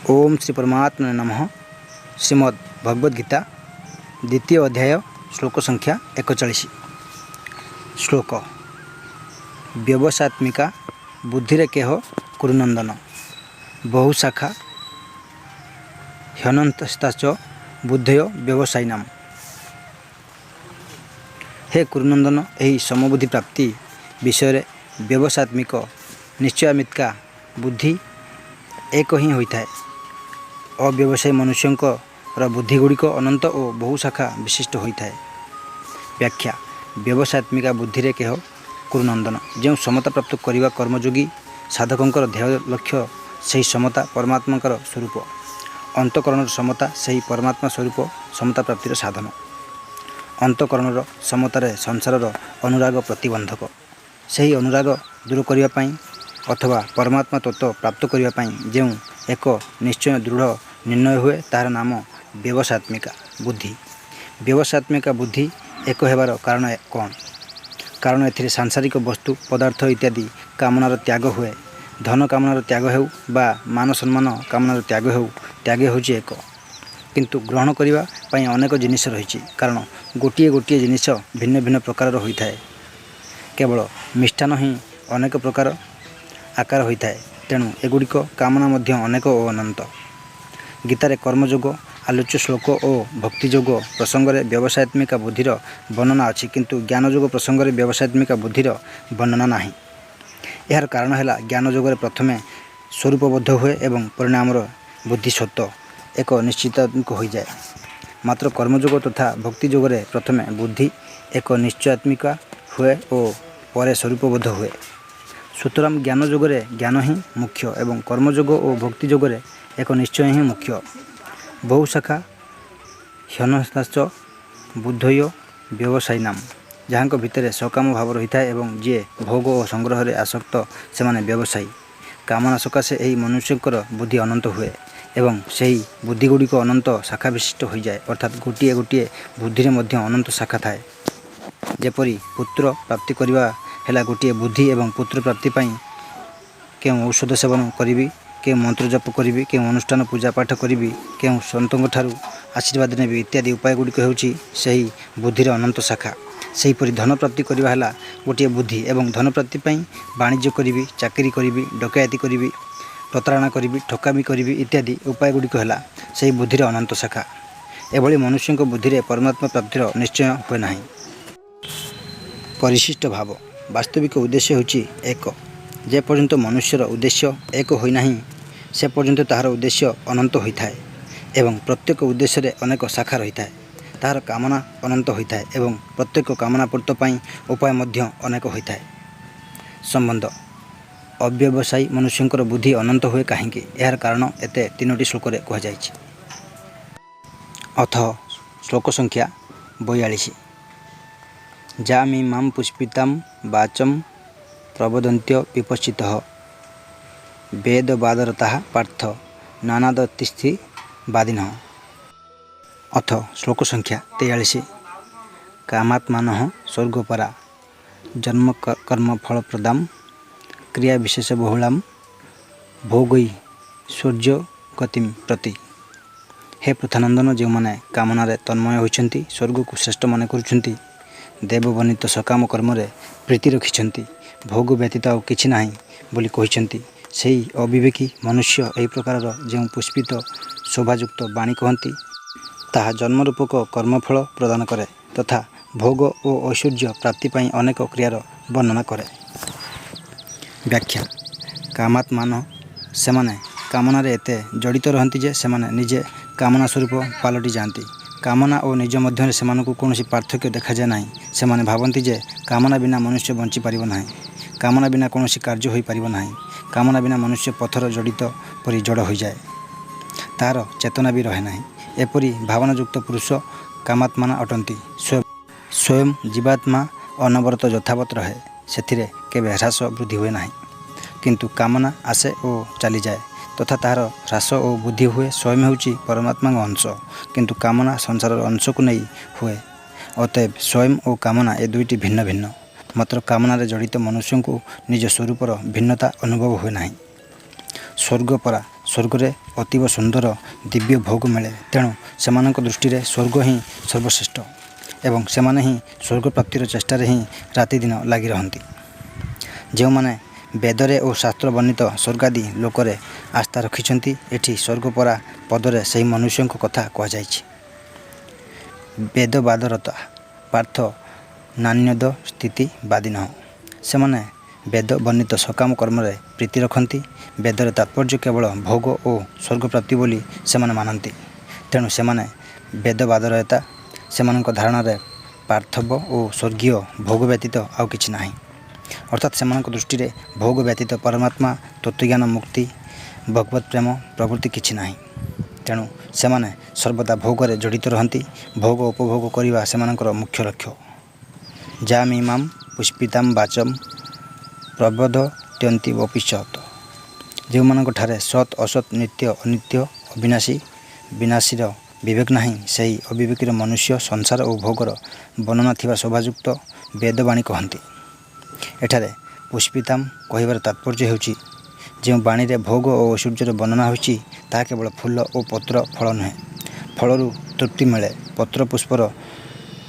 ओम श्री परमात्मने नमः। श्रीमद् भगवद गीता द्वितीय अध्याय श्लोक संख्या 41। श्लोक व्यवसात्मिका बुद्धिरे केह कुरुनंदन बहुशाखा ह्यनंतस्ताच बुद्धयो व्यवसायिनाम। हे कुरुनंदन, यही समबुद्धि प्राप्ति विषय व्यवसात्मिक निश्चयात्मिका बुद्धि एक ही होता है। अव्यवसायी मनुष्यों बुद्धिगुड़िक अनंत और बहुशाखा विशिष्ट होता है। व्याख्या व्यवसात्मिका बुद्धि रे केह कुरुनंदन, जो समता प्राप्त करने कर्मयोगी साधकों ध्येय लक्ष्य से समता परमात्मा स्वरूप, अंतकरण समता से परमात्मा स्वरूप समता प्राप्तिर साधन, अंतकरण समतार संसार अनुराग प्रतिबंधक, से अनुराग दूर करने अथवा परमात्मा तत्व प्राप्त करने जो एक निश्चय दृढ़ निर्णय हुए तार नाम व्यवसात्मिका बुद्धि। व्यवसात्मिका बुद्धि एक होबार कारण कौन? कारण एथिरे सांसारिक वस्तु पदार्थ इत्यादि कामनार त्याग हुए। धन कामनार त्याग हेउ बा मान सम्मान कामनार त्याग हेउ, त्याग होची एक, किंतु ग्रहण करिबा पई अनेक जिनिस रहिछि। कारण गोटिए गोटिए जिनिस भिन्न भिन्न प्रकार होता है। केवल मिष्टान ही अनेक प्रकार आकार होता है। तेणु एगुड़िक कामना मध्य अनेक और अनंत। गीतारे कर्मयोग आलोच्य श्लोक और भक्तियोग प्रसंग में व्यवसायत्मिका बुद्धिर वर्णना अच्छी, किंतु ज्ञानयोग प्रसंग में व्यवसायत्मिका बुद्धिर वर्णना नहीं। यार कारण है ज्ञानयोग प्रथमे स्वरूपबद्ध हुए एवं परिणाम बुद्धि स्वतः एक निश्चितात्मिक हो जाए। मात्र कर्मयोग तथा भक्तियोग प्रथमे बुद्धि एक निश्चयात्मिका हुए और पर स्वरूपबद्ध हुए। सुतराम ज्ञानयोग ज्ञान ही मुख्य एवं कर्मयोग और भक्तियोग एक निश्चय ही मुख्य। बहुशाखा ह्यनस्ताच बुद्धय व्यवसायिनाम, जहाँ भितर सकाम भाव रही है एवं जी भोग और संग्रह में आसक्त से माने व्यवसायी। कामना सकाशे यही मनुष्यकर बुद्धि अनंत हुए एवं सही बुद्धिगुड़िक अनंत शाखा विशिष्ट हो जाए। अर्थात गोटे गोटे बुद्धि में अनंत शाखा थाए। जेपरी पुत्र प्राप्ति करवा है गोटे बुद्धि एवं पुत्र प्राप्ति क्यों औषध सेवन करी, क्यों मंत्र जप करी, क्यों अनुष्ठान पूजा पाठ करी, क्यों सतों ठारू आशीर्वाद नेबी इत्यादि उपाय गुड़िक होची बुद्धिर अनंत शाखा। सेहीपरि धन प्राप्ति करवा है गोटे बुद्धि एवं धन प्राप्ति वाणिज्य करी, चाकरी करी, डकैती करी, प्रतारणा करी, ठकामी करी इत्यादि उपाय गुड़िक है से बुद्धिर अनंत शाखा। एभली मनुष्यों बुद्धि में परमात्मा प्राप्तिर निश्चय हुए ना। परिशिष्ट भाव वास्तविक उद्देश्य होची एक। जे पर्यंत मनुष्यर उद्देश्य एक होना से पर्यंत ताहार उद्देश्य अनंत होता है एवं प्रत्येक उद्देश्य रे अनेक शाखा रही है। ताहार कामना अनंत होता है एवं प्रत्येक कामना पूर्त पाई उपाय मध्य अनेक होता है। संबंध अव्यवसायी मनुष्यंकर बुद्धि अनंत हुए कहीं, यार कारण एते तीनोटी श्लोक रे कह जायछि। अथ श्लोक संख्या 42। जामि मां पुष्पितां वाचं प्रवदन्त्य विपश्चितः वेदवादरताः पार्थ नानादतिस्थि वादिनः। अथ श्लोक संख्या 43। कामात्मानः स्वर्गपरा जन्म कर्म फलप्रदां क्रिया विशेष बहुलां भोगई सूर्य गतिम प्रति। हे पृथानंदन, जो मैंने कामनारे तन्मय होइछन्ति, स्वर्ग को श्रेष्ठ मन करुछन्ति, देववर्णित सकाम कर्म प्रीति रखिछन्ति, भोग व्यतीत और किछि नाही बोली कहिछन्ति, सेही अविवेकी मनुष्य एही प्रकार जो पुष्पित शोभायुक्त वाणी कहती ताहा जन्मरूपक कर्मफल प्रदान करे तथा भोग और ऐश्वर्य प्राप्ति पाई अनेक क्रियार वर्णना करे। व्याख्या कामात्मान सेमाने कामनारे एते जड़ित रहन्ति जे सेमाने निजे कामना स्वरूप पालटि जाती। कामना और निज मध्य सेमानकु कौनसी पार्थक्य देखा जाए नहीं। सेमाने भावन्ति जे कामना बिना मनुष्य बंची पारिब नाही, कामना बिना कौनसी कार्य हो पारिब नाही, कामना बिना मनुष्य पथर जड़ित परि जड़ हो जाए, तार चेतना भी रहे नहीं। एपरी भावनायुक्त पुरुष कामात्मा अटंती। स्वयं जीवात्मा अनवरत यथावत रहे, सेथिरे केबे ह्रास वृद्धि हुए नहीं, किंतु कामना आसे और चली जाए तथा तार ह्रास और बुद्धि हुए। स्वयं होची परमात्मा अंश, किंतु कामना संसार अंश को नहीं हुए। अतएव स्वयं और कामना ए दुईटी भिन्न भिन्न। मात्र कामना जड़ित मनुष्यों को निज स्वरूपर भिन्नता अनुभव हुए नहीं। स्वर्गपरा ସ୍ୱର୍ଗରେ ଅତୀବ ସୁନ୍ଦର ଦିବ୍ୟ ଭୋଗ ମିଳେ। ତେଣୁ ସେମାନଙ୍କ ଦୃଷ୍ଟିରେ ସ୍ୱର୍ଗ ହିଁ ସର୍ବଶ୍ରେଷ୍ଠ ଏବଂ ସେମାନେ ହିଁ ସ୍ୱର୍ଗ ପ୍ରାପ୍ତିର ଚେଷ୍ଟାରେ ହିଁ ରାତିଦିନ ଲାଗି ରହନ୍ତି। ଯେଉଁମାନେ ବେଦରେ ଓ ଶାସ୍ତ୍ର ବର୍ଣ୍ଣିତ ସ୍ୱର୍ଗାଦି ଲୋକରେ ଆସ୍ଥା ରଖିଛନ୍ତି, ଏଠି ସ୍ୱର୍ଗପରା ପଦରେ ସେହି ମନୁଷ୍ୟଙ୍କ କଥା କୁହାଯାଇଛି। ବେଦବାଦରତା ପାର୍ଥ ନାନ୍ୟଦ ସ୍ଥିତି ବାଦିନଃ। ସେମାନେ ବେଦ ବର୍ଣ୍ଣିତ ସକାମ କର୍ମରେ ପ୍ରୀତି ରଖନ୍ତି। ବେଦର ତାତ୍ପର୍ଯ୍ୟ କେବଳ ଭୋଗ ଓ ସ୍ୱର୍ଗପ୍ରାପ୍ତି ବୋଲି ସେମାନେ ମାନନ୍ତି। ତେଣୁ ସେମାନେ ବେଦବାଦରତା। ସେମାନଙ୍କ ଧାରଣାରେ ପାର୍ଥବ ଓ ସ୍ୱର୍ଗୀୟ ଭୋଗ ବ୍ୟତୀତ ଆଉ କିଛି ନାହିଁ। ଅର୍ଥାତ୍ ସେମାନଙ୍କ ଦୃଷ୍ଟିରେ ଭୋଗ ବ୍ୟତୀତ ପରମାତ୍ମା, ତତ୍ତ୍ୱଜ୍ଞାନ, ମୁକ୍ତି, ଭଗବତ ପ୍ରେମ ପ୍ରଭୃତି କିଛି ନାହିଁ। ତେଣୁ ସେମାନେ ସର୍ବଦା ଭୋଗରେ ଜଡ଼ିତ ରହନ୍ତି। ଭୋଗ ଉପଭୋଗ କରିବା ସେମାନଙ୍କର ମୁଖ୍ୟ ଲକ୍ଷ୍ୟ। ଯାମିମାଂ ପୁଷ୍ପିତାଂ ବାଚମ୍ ପ୍ରବୋଧୟନ୍ତି ଭବିଷ୍ୟତ। ଯେଉଁମାନଙ୍କଠାରେ ସତ୍ ଅସତ୍, ନିତ୍ୟ ଅନିତ୍ୟ, ଅବିନାଶୀ ବିନାଶୀର ବିବେକ ନାହିଁ, ସେହି ଅବିବେକୀର ମନୁଷ୍ୟ ସଂସାର ଓ ଭୋଗର ବର୍ଣ୍ଣନା ଥିବା ଶୋଭାଯୁକ୍ତ ବେଦବାଣୀ କହନ୍ତି। ଏଠାରେ ପୁଷ୍ପିତାମ୍ କହିବାର ତାତ୍ପର୍ଯ୍ୟ ହେଉଛି, ଯେଉଁ ବାଣୀରେ ଭୋଗ ଓ ଐଶ୍ୱର୍ଯ୍ୟର ବର୍ଣ୍ଣନା ହୋଇଛି ତାହା କେବଳ ଫୁଲ ଓ ପତ୍ର ଫଳ ନୁହେଁ। ଫଳରୁ ତୃପ୍ତି ମିଳେ, ପତ୍ର ପୁଷ୍ପର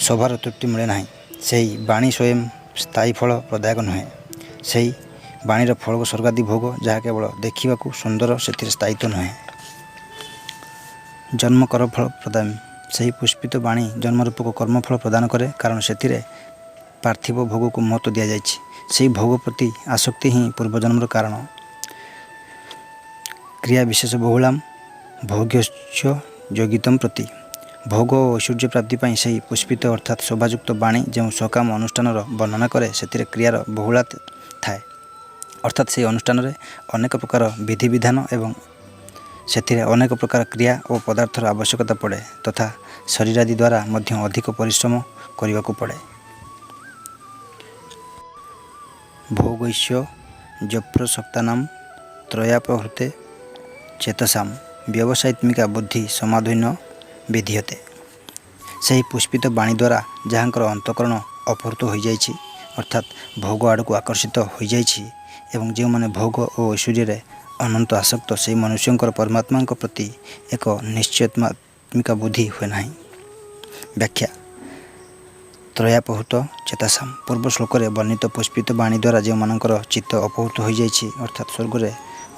ଶୋଭାର ତୃପ୍ତି ମିଳେ ନାହିଁ। ସେହି ବାଣୀ ସ୍ୱୟଂ ସ୍ଥାୟୀ ଫଳ ପ୍ରଦାୟକ ନୁହେଁ। ସେହି ବାଣୀର ଫଳ ସ୍ୱର୍ଗାଦି ଭୋଗ, ଯାହା କେବଳ ଦେଖିବାକୁ ସୁନ୍ଦର, ସେଥିରେ ସ୍ଥାୟିତ୍ୱ ନୁହେଁ। ଜନ୍ମ କର୍ମଫଳ ପ୍ରଦାନ। ସେହି ପୁଷ୍ପିତ ବାଣୀ ଜନ୍ମରୂପକ କର୍ମଫଳ ପ୍ରଦାନ କରେ, କାରଣ ସେଥିରେ ପାର୍ଥିବ ଭୋଗକୁ ମହତ୍ତ୍ୱ ଦିଆଯାଇଛି। ସେହି ଭୋଗ ପ୍ରତି ଆସକ୍ତି ହିଁ ପୂର୍ବଜନ୍ମର କାରଣ। କ୍ରିୟା ବିଶେଷ ବହୁଳାମ୍ ଭୋଗ୍ୟସ୍ୟ ଯୋଗିତମ୍ ପ୍ରତି। ଭୋଗ ଓ ଐଶ୍ୱର୍ଯ୍ୟ ପ୍ରାପ୍ତି ପାଇଁ ସେହି ପୁଷ୍ପିତ ଅର୍ଥାତ୍ ଶୋଭାଯୁକ୍ତ ବାଣୀ ଯେଉଁ ସକାମ ଅନୁଷ୍ଠାନର ବର୍ଣ୍ଣନା କରେ, ସେଥିରେ କ୍ରିୟାର ବହୁଳତା ଥାଏ। ଅର୍ଥାତ୍ ସେହି ଅନୁଷ୍ଠାନରେ ଅନେକ ପ୍ରକାର ବିଧିବିଧାନ ଏବଂ ସେଥିରେ ଅନେକ ପ୍ରକାର କ୍ରିୟା ଓ ପଦାର୍ଥର ଆବଶ୍ୟକତା ପଡ଼େ ତଥା ଶରୀରାଦି ଦ୍ୱାରା ମଧ୍ୟ ଅଧିକ ପରିଶ୍ରମ କରିବାକୁ ପଡ଼େ। ଭୋଗୈଶ୍ୟ ଜପ୍ରସକ୍ତାନାଂ ତ୍ରୟାପହୃତେ ଚେତସାମ୍ ବ୍ୟବସାୟିତ୍ମିକା ବୁଦ୍ଧି ସମାଧୀନ ବିଧୀୟତେ। ସେହି ପୁଷ୍ପିତ ବାଣୀ ଦ୍ୱାରା ଯାହାଙ୍କର ଅନ୍ତଃକରଣ ଅପହୃତ ହୋଇଯାଇଛି, ଅର୍ଥାତ୍ ଭୋଗ ଆଡ଼କୁ ଆକର୍ଷିତ ହୋଇଯାଇଛି ଏବଂ ଯେଉଁମାନେ ଭୋଗ ଓ ଐଶ୍ୱର୍ଯ୍ୟରେ ଅନନ୍ତ ଆସକ୍ତ, ସେହି ମନୁଷ୍ୟଙ୍କର ପରମାତ୍ମାଙ୍କ ପ୍ରତି ଏକ ନିଶ୍ଚୟାତ୍ମିକା ବୁଦ୍ଧି ହୁଏ ନାହିଁ। ବ୍ୟାଖ୍ୟା। ତ୍ରୟାପହୃତ ଚେତସାମ୍। ପୂର୍ବ ଶ୍ଲୋକରେ ବର୍ଣ୍ଣିତ ପୁଷ୍ପିତ ବାଣୀ ଦ୍ୱାରା ଯେଉଁମାନଙ୍କର ଚିତ୍ତ ଅପହୃତ ହୋଇଯାଇଛି, ଅର୍ଥାତ୍ ସ୍ୱର୍ଗରେ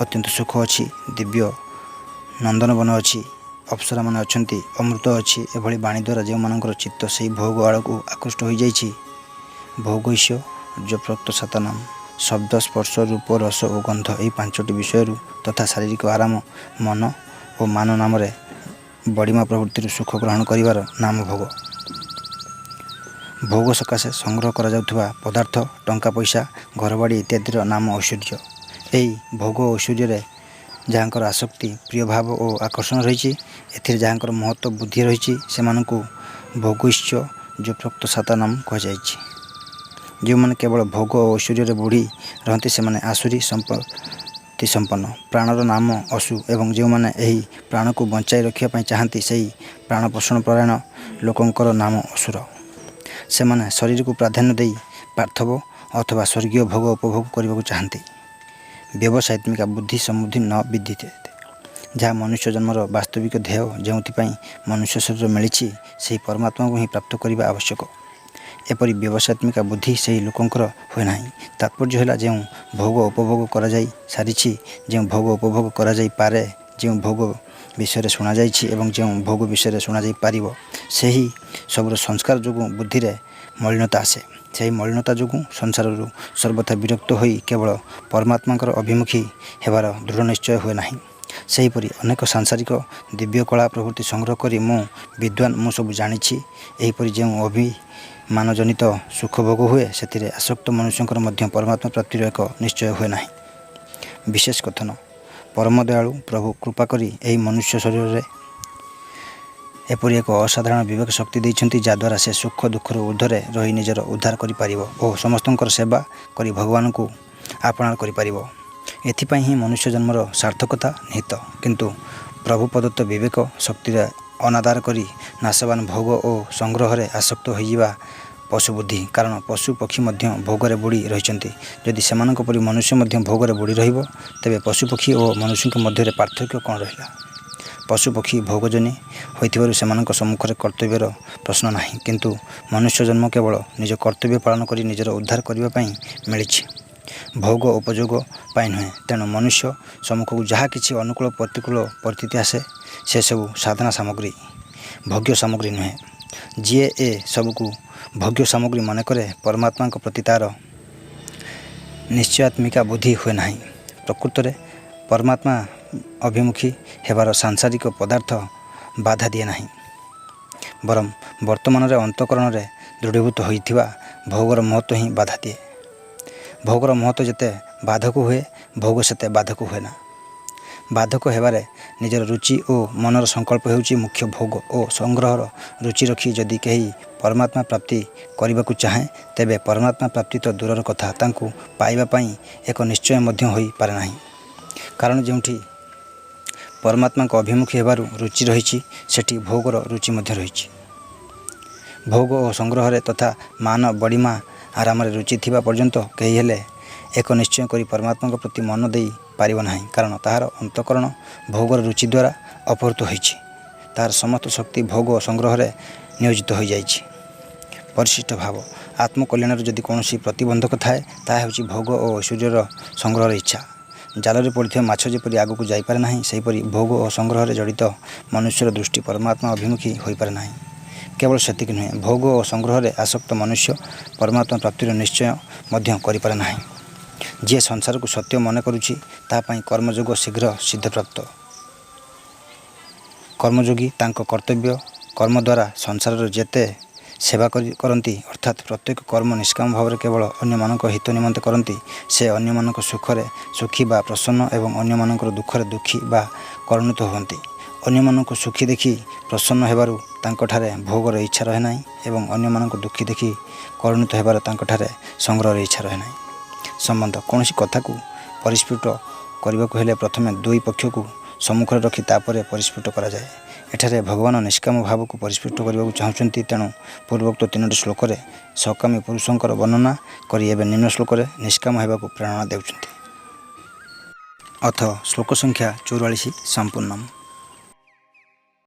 ଅତ୍ୟନ୍ତ ସୁଖ ଅଛି, ଦିବ୍ୟ ନନ୍ଦନବନ ଅଛି, ଅପ୍ସରାମାନେ ଅଛନ୍ତି, ଅମୃତ ଅଛି, ଏଭଳି ବାଣୀ ଦ୍ୱାରା ଯେଉଁମାନଙ୍କର ଚିତ୍ତ ସେହି ଭୋଗ ଆଡ଼କୁ ଆକୃଷ୍ଟ ହୋଇଯାଇଛି, ଭୋଗୈଶ୍ୟ ଯପ୍ରୋକ୍ତ ସାତନାମ୍ ଶବ୍ଦ, ସ୍ପର୍ଶ, ରୂପ, ରସ ଓ ଗନ୍ଧ, ଏହି ପାଞ୍ଚଟି ବିଷୟରୁ ତଥା ଶାରୀରିକ ଆରାମ, ମନ ଓ ମାନ ନାମରେ ବଡ଼ିମା ପ୍ରବୃତ୍ତିରୁ ସୁଖ ଗ୍ରହଣ କରିବାର ନାମ ଭୋଗ। ଭୋଗ ସକାଶେ ସଂଗ୍ରହ କରାଯାଉଥିବା ପଦାର୍ଥ, ଟଙ୍କା ପଇସା, ଘରବାଡ଼ି ଇତ୍ୟାଦିର ନାମ ଐଶ୍ୱର୍ଯ୍ୟ। ଏହି ଭୋଗ ଓ ଐଶ୍ୱର୍ଯ୍ୟରେ ଯାହାଙ୍କର ଆସକ୍ତି, ପ୍ରିୟ ଭାବ ଓ ଆକର୍ଷଣ ରହିଛି, ଏଥିରେ ଯାହାଙ୍କର ମହତ୍ତ୍ୱ ବୁଦ୍ଧି ରହିଛି, ସେମାନଙ୍କୁ ଭୋଗୈଶ୍ୟ ଯପ୍ରୋକ୍ତ ସାତନାମ୍ କୁହାଯାଇଛି। ଯେଉଁମାନେ କେବଳ ଭୋଗ ଓ ଐଶ୍ୱର୍ଯ୍ୟରେ ବୁଡ଼ି ରହନ୍ତି, ସେମାନେ ଆସୁରୀ ସମ୍ପତ୍ତି ସମ୍ପନ୍ନ, ପ୍ରାଣର ନାମ ଅସୁ ଏବଂ ଯେଉଁମାନେ ଏହି ପ୍ରାଣକୁ ବଞ୍ଚାଇ ରଖିବା ପାଇଁ ଚାହାନ୍ତି, ସେହି ପ୍ରାଣପୋଷଣ ପରାୟଣ ଲୋକଙ୍କର ନାମ ଅସୁର। ସେମାନେ ଶରୀରକୁ ପ୍ରାଧାନ୍ୟ ଦେଇ ପାର୍ଥବ ଅଥବା ସ୍ୱର୍ଗୀୟ ଭୋଗ ଉପଭୋଗ କରିବାକୁ ଚାହାନ୍ତି। ବ୍ୟବସାୟିତ୍ମିକା ବୁଦ୍ଧି ସମୃଦ୍ଧି ନ ବିଦ୍ଧିତେ। ଯାହା ମନୁଷ୍ୟ ଜନ୍ମର ବାସ୍ତବିକ ଧ୍ୟେୟ, ଯେଉଁଥିପାଇଁ ମନୁଷ୍ୟ ଶରୀର ମିଳିଛି, ସେହି ପରମାତ୍ମାକୁ ହିଁ ପ୍ରାପ୍ତ କରିବା ଆବଶ୍ୟକ। ଏପରି ବ୍ୟବସାୟିତ୍ମିକା ବୁଦ୍ଧି ସେହି ଲୋକଙ୍କର ହୁଏ ନାହିଁ। ତାତ୍ପର୍ଯ୍ୟ ହେଲା, ଯେଉଁ ଭୋଗ ଉପଭୋଗ କରାଯାଇ ସାରିଛି, ଯେଉଁ ଭୋଗ ଉପଭୋଗ କରାଯାଇପାରେ, ଯେଉଁ ଭୋଗ ବିଷୟରେ ଶୁଣାଯାଇଛି ଏବଂ ଯେଉଁ ଭୋଗ ବିଷୟରେ ଶୁଣାଯାଇ ପାରିବ, ସେହି ସବୁର ସଂସ୍କାର ଯୋଗୁଁ ବୁଦ୍ଧିରେ ମଳିନତା ଆସେ। ସେହି ମଳିନତା ଯୋଗୁଁ ସଂସାରରୁ ସର୍ବଥା ବିରକ୍ତ ହୋଇ କେବଳ ପରମାତ୍ମାଙ୍କର ଅଭିମୁଖୀ ହେବାର ଦୃଢ଼ ନିଶ୍ଚୟ ହୁଏ ନାହିଁ। ସେହିପରି ଅନେକ ସାଂସାରିକ ଦିବ୍ୟ କଳା ପ୍ରଭୃତି ସଂଗ୍ରହ କରି ମୁଁ ବିଦ୍ୱାନ୍, ମୁଁ ସବୁ ଜାଣିଛି, ଏହିପରି ଯେଉଁ ଅଭିମାନଜନିତ ସୁଖ ଭୋଗ ହୁଏ, ସେଥିରେ ଆସକ୍ତ ମନୁଷ୍ୟଙ୍କର ମଧ୍ୟ ପରମାତ୍ମା ପ୍ରାପ୍ତିର ଏକ ନିଶ୍ଚୟ ହୁଏ ନାହିଁ। ବିଶେଷ କଥନ। ପରମ ଦୟାଳୁ ପ୍ରଭୁ କୃପା କରି ଏହି ମନୁଷ୍ୟ ଶରୀରରେ ଏପରି ଏକ ଅସାଧାରଣ ବିବେକ ଶକ୍ତି ଦେଇଛନ୍ତି, ଯାହାଦ୍ୱାରା ସେ ସୁଖ ଦୁଃଖର ଊର୍ଦ୍ଧ୍ୱରେ ରହି ନିଜର ଉଦ୍ଧାର କରିପାରିବ ଓ ସମସ୍ତଙ୍କର ସେବା କରି ଭଗବାନଙ୍କୁ ଆପଣାର କରିପାରିବ। ଏଥିପାଇଁ ହିଁ ମନୁଷ୍ୟ ଜନ୍ମର ସାର୍ଥକତା ନିହିତ। କିନ୍ତୁ ପ୍ରଭୁ ପ୍ରଦତ୍ତ ବିବେକ ଶକ୍ତିରେ ଅନାଦାର କରି ନାଶବାନ ଭୋଗ ଓ ସଂଗ୍ରହରେ ଆସକ୍ତ ହୋଇଯିବା ପଶୁ ବୁଦ୍ଧି। କାରଣ ପଶୁ ପକ୍ଷୀ ମଧ୍ୟ ଭୋଗରେ ବୁଡ଼ି ରହିଛନ୍ତି। ଯଦି ସେମାନଙ୍କ ପରି ମନୁଷ୍ୟ ମଧ୍ୟ ଭୋଗରେ ବୁଡ଼ି ରହିବ, ତେବେ ପଶୁପକ୍ଷୀ ଓ ମନୁଷ୍ୟଙ୍କ ମଧ୍ୟରେ ପାର୍ଥକ୍ୟ କ'ଣ ରହିଲା? ପଶୁପକ୍ଷୀ ଭୋଗଜନୀ ହୋଇଥିବାରୁ ସେମାନଙ୍କ ସମ୍ମୁଖରେ କର୍ତ୍ତବ୍ୟର ପ୍ରଶ୍ନ ନାହିଁ, କିନ୍ତୁ ମନୁଷ୍ୟ ଜନ୍ମ କେବଳ ନିଜ କର୍ତ୍ତବ୍ୟ ପାଳନ କରି ନିଜର ଉଦ୍ଧାର କରିବା ପାଇଁ ମିଳିଛି, ଭୋଗ ଉପଯୋଗ ପାଇଁ ନୁହେଁ। ତେଣୁ ମନୁଷ୍ୟ ସମ୍ମୁଖକୁ ଯାହା କିଛି ଅନୁକୂଳ ପ୍ରତିକୂଳ ପରିସ୍ଥିତି ଆସେ, ସେସବୁ ସାଧନା ସାମଗ୍ରୀ, ଭୋଗ୍ୟ ସାମଗ୍ରୀ ନୁହେଁ। ଯିଏ ଏ ସବୁକୁ ଭୋଗ୍ୟ ସାମଗ୍ରୀ ମନେକରେ, ପରମାତ୍ମାଙ୍କ ପ୍ରତି ତା'ର ନିଶ୍ଚୟାତ୍ମିକା ବୁଦ୍ଧି ହୁଏ ନାହିଁ। ପ୍ରକୃତରେ ପରମାତ୍ମା ଅଭିମୁଖୀ ହେବାର ସାଂସାରିକ ପଦାର୍ଥ ବାଧା ଦିଏ ନାହିଁ, ବରଂ ବର୍ତ୍ତମାନରେ ଅନ୍ତଃକରଣରେ ଦୃଢ଼ୀଭୂତ ହୋଇଥିବା ଭୋଗର ମହତ୍ତ୍ୱ ହିଁ ବାଧା ଦିଏ। ଭୋଗର ମହତ୍ତ୍ୱ ଯେତେ ବାଧକ ହୁଏ, ଭୋଗ ସେତେ ବାଧକ ହୁଏ ନା। ବାଧକ ହେବାରେ ନିଜର ରୁଚି ଓ ମନର ସଂକଳ୍ପ ହେଉଛି ମୁଖ୍ୟ। ଭୋଗ ଓ ସଂଗ୍ରହର ରୁଚି ରଖି ଯଦି କେହି ପରମାତ୍ମା ପ୍ରାପ୍ତି କରିବାକୁ ଚାହେଁ, ତେବେ ପରମାତ୍ମା ପ୍ରାପ୍ତି ତ ଦୂରର କଥା, ତାଙ୍କୁ ପାଇବା ପାଇଁ ଏକ ନିଶ୍ଚୟ ମଧ୍ୟ ହୋଇପାରେ ନାହିଁ। କାରଣ ଯେଉଁଠି ପରମାତ୍ମାଙ୍କ ଅଭିମୁଖୀ ହେବାରୁ ରୁଚି ରହିଛି, ସେଠି ଭୋଗର ରୁଚି ମଧ୍ୟ ରହିଛି। ଭୋଗ ଓ ସଂଗ୍ରହରେ ତଥା ମାନ ବଡ଼ିମା ଆରାମରେ ରୁଚି ଥିବା ପର୍ଯ୍ୟନ୍ତ କେହି ହେଲେ ଏକ ନିଶ୍ଚୟ କରି ପରମାତ୍ମାଙ୍କ ପ୍ରତି ମନ ଦେଇ ପାରିବ ନାହିଁ। କାରଣ ତାହାର ଅନ୍ତଃକରଣ ଭୋଗର ରୁଚି ଦ୍ୱାରା ଅପହୃତ ହୋଇଛି। ତାହାର ସମସ୍ତ ଶକ୍ତି ଭୋଗ ଓ ସଂଗ୍ରହରେ ନିୟୋଜିତ ହୋଇଯାଇଛି। ପରିଶିଷ୍ଟ ଭାବ ଆତ୍ମକଲ୍ୟାଣରେ ଯଦି କୌଣସି ପ୍ରତିବନ୍ଧକ ଥାଏ, ତାହା ହେଉଛି ଭୋଗ ଓ ଐଶ୍ୱର୍ଯ୍ୟର ସଂଗ୍ରହର ଇଚ୍ଛା। ଜାଲରେ ପଡ଼ିଥିବା ମାଛ ଯେପରି ଆଗକୁ ଯାଇପାରେ ନାହିଁ, ସେହିପରି ଭୋଗ ଓ ସଂଗ୍ରହରେ ଜଡ଼ିତ ମନୁଷ୍ୟର ଦୃଷ୍ଟି ପରମାତ୍ମା ଅଭିମୁଖୀ ହୋଇପାରେ ନାହିଁ। କେବଳ ସେତିକି ନୁହେଁ, ଭୋଗ ଓ ସଂଗ୍ରହରେ ଆସକ୍ତ ମନୁଷ୍ୟ ପରମାତ୍ମା ପ୍ରାପ୍ତିର ନିଶ୍ଚୟ ମଧ୍ୟ କରିପାରେ ନାହିଁ। ଯିଏ ସଂସାରକୁ ସତ୍ୟ ମନେ କରୁଛି, ତା ପାଇଁ କର୍ମଯୋଗ ଶୀଘ୍ର ସିଦ୍ଧପ୍ରାପ୍ତ। କର୍ମଯୋଗୀ ତାଙ୍କ କର୍ତ୍ତବ୍ୟ କର୍ମ ଦ୍ୱାରା ସଂସାରର ଯେତେ ସେବା କରନ୍ତି, ଅର୍ଥାତ୍ ପ୍ରତ୍ୟେକ କର୍ମ ନିଷ୍କାମ ଭାବରେ କେବଳ ଅନ୍ୟମାନଙ୍କ ହିତ ନିମନ୍ତେ କରନ୍ତି, ସେ ଅନ୍ୟମାନଙ୍କ ସୁଖରେ ସୁଖୀ ବା ପ୍ରସନ୍ନ ଏବଂ ଅନ୍ୟମାନଙ୍କର ଦୁଃଖରେ ଦୁଃଖୀ ବା କରୁଣିତ ହୁଅନ୍ତି। ଅନ୍ୟମାନଙ୍କୁ ସୁଖୀ ଦେଖି ପ୍ରସନ୍ନ ହେବାରୁ ତାଙ୍କଠାରେ ଭୋଗର ଇଚ୍ଛା ରହେ ନାହିଁ ଏବଂ ଅନ୍ୟମାନଙ୍କୁ ଦୁଃଖୀ ଦେଖି କରୁଣିତ ହେବାରୁ ତାଙ୍କଠାରେ ସଂଗ୍ରହର ଇଚ୍ଛା ରହେ ନାହିଁ। ସମ୍ବନ୍ଧ କୌଣସି କଥାକୁ ପରିସ୍ଫୁଟ କରିବାକୁ ହେଲେ ପ୍ରଥମେ ଦୁଇ ପକ୍ଷକୁ ସମ୍ମୁଖରେ ରଖି ତାପରେ ପରିସ୍ଫୁଟ କରାଯାଏ। ଏଠାରେ ଭଗବାନ ନିଷ୍କାମ ଭାବକୁ ପରିସ୍ଫୁଟ କରିବାକୁ ଚାହୁଁଛନ୍ତି। ତେଣୁ ପୂର୍ବୋକ୍ତ ତିନୋଟି ଶ୍ଲୋକରେ ସକାମୀ ପୁରୁଷଙ୍କର ବର୍ଣ୍ଣନା କରି ଏବେ ନିମ୍ନ ଶ୍ଲୋକରେ ନିଷ୍କାମ ହେବାକୁ ପ୍ରେରଣା ଦେଉଛନ୍ତି। ଅଥ ଶ୍ଲୋକ ସଂଖ୍ୟା 44 ସମ୍ପୂର୍ଣ୍ଣମ୍।